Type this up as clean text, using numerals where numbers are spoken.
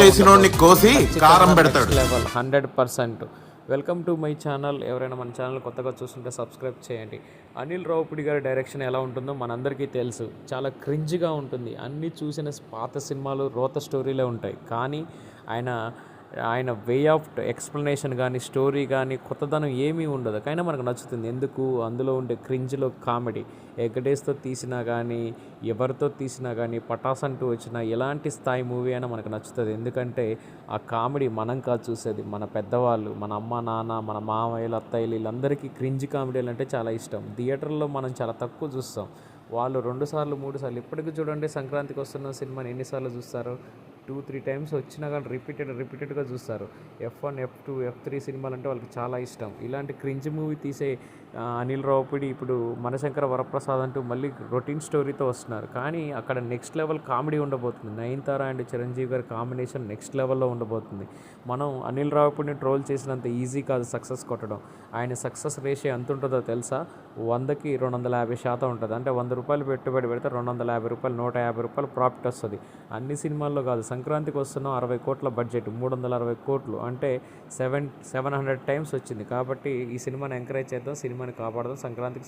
చేసినోడిని కోసి కారం పెడతాడు. Level 100%. Welcome to my channel. ఎవరైనా మన ఛానల్ కొత్తగా చూస్తుంటే సబ్స్క్రైబ్ చేయండి. అనిల్ రావుపూడి గారి డైరెక్షన్ ఎలా ఉంటుందో మనందరికీ తెలుసు. చాలా క్రింజ్గా ఉంటుంది. అన్నీ చూసిన పాత సినిమాలు రోత స్టోరీలే ఉంటాయి. కానీ ఆయన ఆయన వే ఆఫ్ ఎక్స్ప్లెనేషన్ కానీ స్టోరీ కానీ కొత్తదనం ఏమీ ఉండదు. కానీ మనకు నచ్చుతుంది. ఎందుకు? అందులో ఉండే క్రింజ్లో కామెడీ వెంకటేష్తో తీసినా కానీ ఎవరితో తీసినా కానీ పటాస్ అంటూ వచ్చినా ఎలాంటి స్థాయి మూవీ అయినా మనకు నచ్చుతుంది. ఎందుకంటే ఆ కామెడీ మనం కాదు చూసేది, మన పెద్దవాళ్ళు, మన అమ్మ నాన్న, మన మామయ్యలు అత్తయ్యలు వీళ్ళందరికీ క్రింజ్ కామెడీలు అంటే చాలా ఇష్టం. థియేటర్లో మనం చాలా తక్కువ చూస్తాం. వాళ్ళు 2 సార్లు 3 సార్లు ఇప్పటికీ చూడండి, సంక్రాంతికి వస్తున్న సినిమాని ఎన్నిసార్లు చూస్తారు? 2-3 టైమ్స్ వచ్చినా కానీ రిపీటెడ్గా చూస్తారు. F1, F2, F3 సినిమాలు అంటే వాళ్ళకి చాలా ఇష్టం. ఇలాంటి క్రింజ్ మూవీ తీసే అనిల్ రావుపూడి ఇప్పుడు మనశంకర వరప్రసాద్ అంటూ మళ్ళీ రొటీన్ స్టోరీతో వస్తున్నారు. కానీ అక్కడ నెక్స్ట్ లెవెల్ కామెడీ ఉండబోతుంది. నయనతార అండ్ చిరంజీవి గారి కాంబినేషన్ నెక్స్ట్ లెవెల్లో ఉండబోతుంది. మనం అనిల్ రావుపూడిని ట్రోల్ చేసినంత ఈజీ కాదు సక్సెస్ కొట్టడం. ఆయన సక్సెస్ రేషియో ఎంత ఉంటుందో తెలుసా? 100కి 250% ఉంటుంది. అంటే 100 రూపాయలు పెట్టుబడి పెడితే 250 రూపాయలు, 150 రూపాయలు ప్రాఫిట్ వస్తుంది. అన్ని సినిమాల్లో కాదు. సంక్రాంతికి వస్తున్నాం 60 కోట్ల బడ్జెట్, 360 కోట్లు అంటే 700 టైమ్స్ వచ్చింది. కాబట్టి ఈ సినిమాని ఎంకరేజ్ చేద్దాం, సినిమాని కాపాడదాం. సంక్రాంతికి